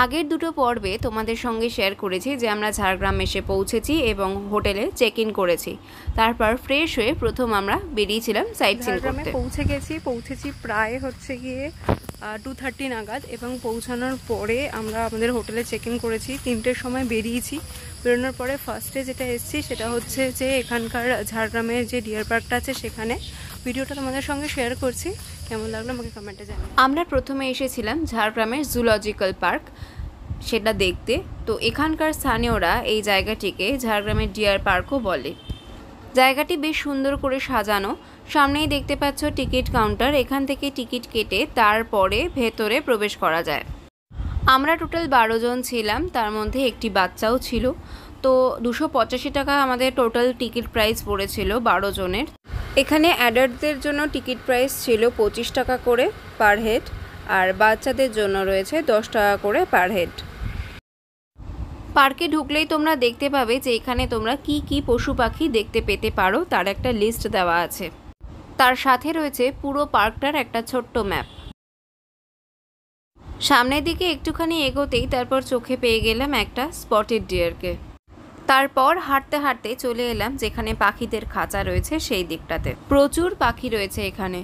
আগের দুটো পর্বে তোমাদের সঙ্গে শেয়ার করেছি যে আমরা ঝাড়গ্রাম এসে পৌঁছেছি এবং হোটেলে চেক ইন করেছি। তারপর ফ্রেশ হয়ে প্রথম আমরা বেরিয়েছিলাম সাইট সিন করতে। পৌঁছেছি প্রায় হচ্ছে গিয়ে 2:30 নাগাদ এবং পৌঁছানোর পরে আমরা আমাদের হোটেলে চেক ইন করেছি। 3টের সময় বেরিয়েছি। বেরোনোর পরে ফার্স্টে যেটা এসেছি সেটা হচ্ছে যে এখানকার ঝাড়গ্রামের যে ডিয়ার পার্কটা আছে সেখানে। ভিডিওটা তোমাদের সঙ্গে শেয়ার করছি, কেমন লাগলো আমাকে কমেন্টে জানাও। আমরা প্রথমে এসেছিলাম ঝাড়গ্রামের জুলজিক্যাল পার্ক সেটা দেখতে। তো এখানকার স্থানীয়রা এই জায়গাটিকে ঝাড়গ্রামের ডিয়ার পার্কও বলে। জায়গাটি বেশ সুন্দর করে সাজানো। সামনেই দেখতে পাচ্ছ টিকিট কাউন্টার, এখান থেকে টিকিট কেটে তারপরে ভেতরে প্রবেশ করা যায়। আমরা টোটাল 12 জন ছিলাম, তার মধ্যে একটি বাচ্চাও ছিল। তো 285 টাকা আমাদের টোটাল টিকিট প্রাইস পড়েছিল 12 জনের। এখানে অ্যাডাল্টদের জন্য টিকিট প্রাইস ছিল 25 টাকা করে পার হেড, আর বাচ্চাদের জন্য রয়েছে 10 টাকা করে পার হেড। পার্কে ঢুকলেই তোমরা দেখতে পাবে যে এখানে তোমরা কি কি পশু পাখি দেখতে পেতে পারো তার একটা লিস্ট দেওয়া আছে। তার সাথে রয়েছে পুরো পার্কটার একটা ছোট্ট ম্যাপ। সামনের দিকে একটুখানি এগোতেই তারপর চোখে পেয়ে গেলাম একটা স্পটেড ডিয়ারকে। তারপর হাঁটতে হাঁটতে চলে এলাম যেখানে পাখিদের খাঁচা রয়েছে সেই দিকটাতে। প্রচুর পাখি রয়েছে এখানে,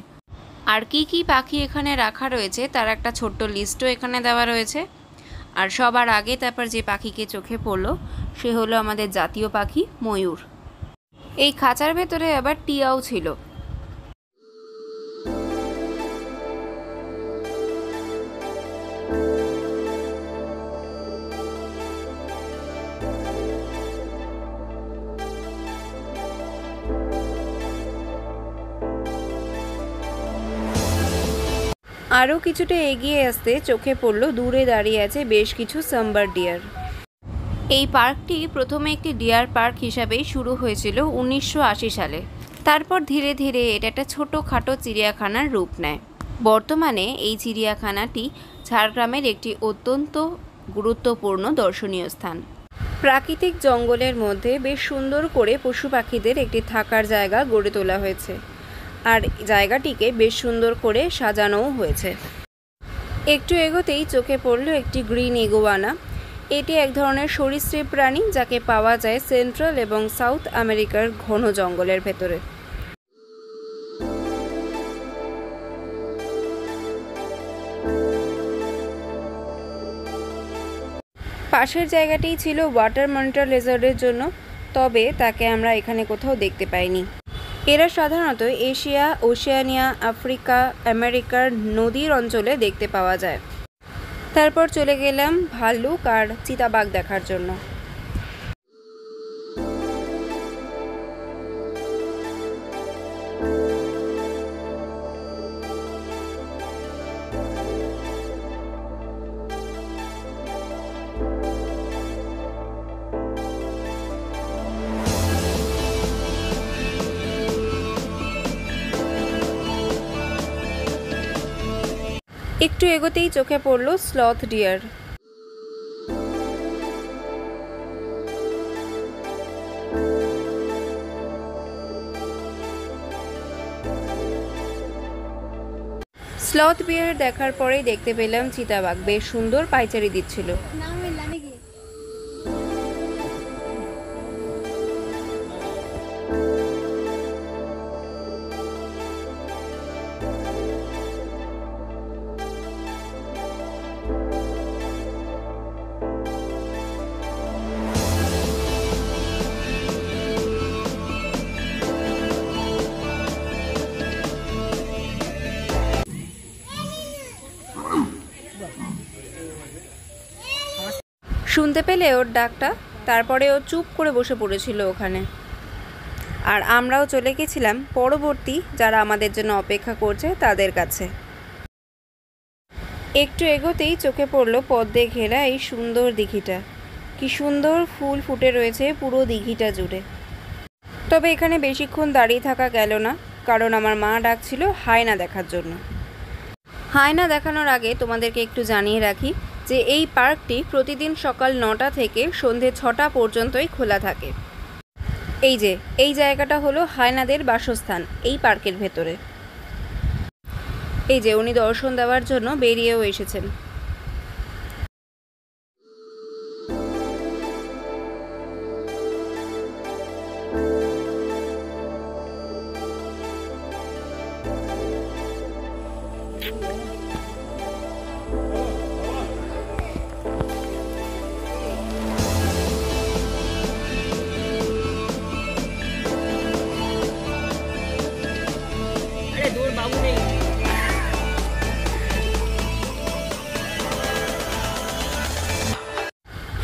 আর কি কি পাখি এখানে রাখা রয়েছে তার একটা ছোট্ট লিস্টও এখানে দেওয়া রয়েছে। আর সবার আগে তারপর যে পাখিকে চোখে পড়লো সে হলো আমাদের জাতীয় পাখি ময়ূর। এই খাঁচার ভেতরে আবার টিয়াও ছিল। আরও কিছুটা এগিয়ে আসতে চোখে পড়ল দূরে দাঁড়িয়ে আছে বেশ কিছু সাম্বার ডিয়ার। এই পার্কটি প্রথমে একটি ডিয়ার পার্ক হিসাবেই শুরু হয়েছিল 1980 সালে। তারপর ধীরে ধীরে এটা একটা ছোটোখাটো চিড়িয়াখানার রূপ নেয়। বর্তমানে এই চিড়িয়াখানাটি ঝাড়গ্রামের একটি অত্যন্ত গুরুত্বপূর্ণ দর্শনীয় স্থান। প্রাকৃতিক জঙ্গলের মধ্যে বেশ সুন্দর করে পশু পাখিদের একটি থাকার জায়গা গড়ে তোলা হয়েছে, আর জায়গাটিকে বেশ সুন্দর করে সাজানোও হয়েছে। একটু এগোতেই চোখে পড়ল একটি গ্রিন ইগুয়ানা। এটি এক ধরনের সরীসৃপ প্রাণী যাকে পাওয়া যায় সেন্ট্রাল এবং সাউথ আমেরিকার ঘন জঙ্গলের ভেতরে। পাশের জায়গাটি ছিল ওয়াটার মনিটর লেজার্ডের জন্য, তবে তাকে আমরা এখানে কোথাও দেখতে পাইনি। এরা সাধারণত এশিয়া, ওশেনিয়া, আফ্রিকা, আমেরিকার নদীর অঞ্চলে দেখতে পাওয়া যায়। তারপর চলে গেলাম ভাল্লুক আর চিতাবাঘ দেখার জন্য। একটু এগোতেই চোখে পড়ল স্লথ ডিয়ার। স্লথ বিয়ার দেখার পরেই দেখতে পেলাম চিতাবাঘ বেশ সুন্দর পায়চারি দিচ্ছিল। শুনতে পেলে ওর ডাকটা, তারপরে ও চুপ করে বসে পড়েছিল ওখানে। আর আমরাও চলে গেছিলাম পরবর্তী যারা আমাদের জন্য অপেক্ষা করছে তাদের কাছে। একটু এগোতেই চোখে পড়ল পদ্মে ঘেরা এই সুন্দর দিঘিটা। কি সুন্দর ফুল ফুটে রয়েছে পুরো দিঘিটা জুড়ে। তবে এখানে বেশিক্ষণ দাঁড়িয়ে থাকা গেল না, কারণ আমার মা ডাকছিল হায়না দেখার জন্য। হায়না দেখানোর আগে তোমাদেরকে একটু জানিয়ে রাখি যে এই পার্কটি প্রতিদিন সকাল 9টা থেকে সন্ধে 6টা পর্যন্তই খোলা থাকে। এই জায়গাটা হলো হায়নাদের বাসস্থান এই পার্কের ভেতরে। এই যে উনি দর্শন দেওয়ার জন্য বেরিয়েও এসেছেন।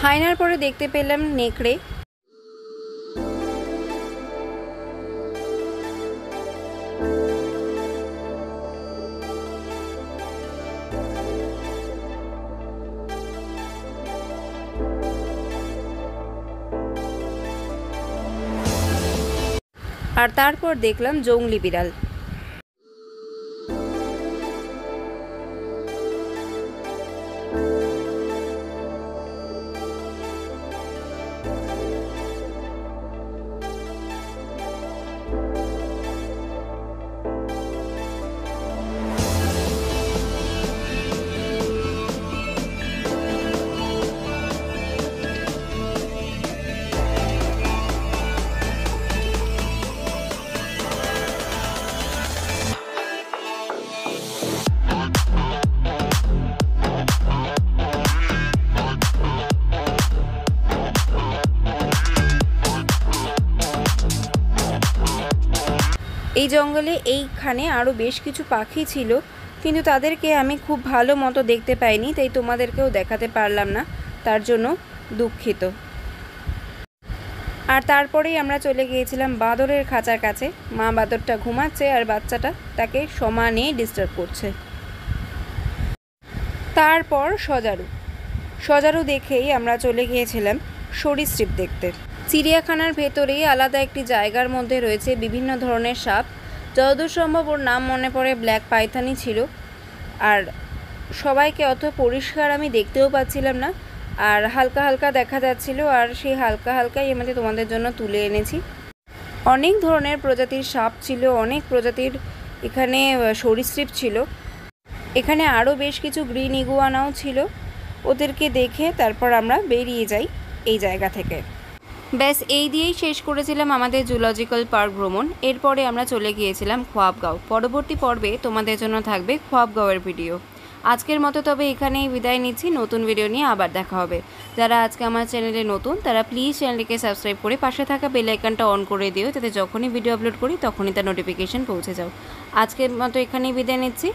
হায়নার পরে দেখতে পেলাম নেকড়ে। আর তারপর দেখলাম জংলি বিড়াল। এই জঙ্গলে এইখানে আরও বেশ কিছু পাখি ছিল, কিন্তু তাদেরকে আমি খুব ভালো মতো দেখতে পাইনি, তাই তোমাদেরকেও দেখাতে পারলাম না, তার জন্য দুঃখিত। আর তারপরেই আমরা চলে গিয়েছিলাম বাঁদরের খাঁচার কাছে। মা বাঁদরটা ঘুমাচ্ছে আর বাচ্চাটা তাকে সমানে ডিস্টার্ব করছে। তারপর সজারু দেখেই আমরা চলে গিয়েছিলাম সরীসৃপ দেখতে। চিড়িয়াখানার ভেতরেই আলাদা একটি জায়গার মধ্যে রয়েছে বিভিন্ন ধরনের সাপ। যতদূর সম্ভব ওর নাম মনে পড়ে ব্ল্যাক পাইথনই ছিল। আর সবাইকে অত পরিষ্কার আমি দেখতেও পাচ্ছিলাম না, আর হালকা হালকা দেখা যাচ্ছিল, আর সেই হালকা হালকাই আমি তোমাদের জন্য তুলে এনেছি। অনেক ধরনের প্রজাতির সাপ ছিল, অনেক প্রজাতির এখানে সরীসৃপ ছিল। এখানে আরও বেশ কিছু গ্রিন ইগুয়ানাও ছিল। ওদেরকে দেখে তারপর আমরা বেরিয়ে যাই এই জায়গা থেকে। ব্যাস এই দিয়েই শেষ করেছিলাম আমাদের জুলজিক্যাল পার্ক ভ্রমণ। এরপরে আমরা চলে গিয়েছিলাম খোয়াবগাঁও। পরবর্তী পর্বে তোমাদের জন্য থাকবে খোয়াবগাঁওয়ের ভিডিও। আজকের মতো তবে এখানেই বিদায় নিচ্ছি, নতুন ভিডিও নিয়ে আবার দেখা হবে। যারা আজকে আমার চ্যানেলে নতুন তারা প্লিজ চ্যানেলটিকে সাবস্ক্রাইব করে পাশে থাকা বেল আইকনটা অন করে দিও, যাতে যখনই ভিডিও আপলোড করি তখনই তার নোটিফিকেশন পৌঁছে যাও। আজকের মতো এখানেই বিদায় নিচ্ছি।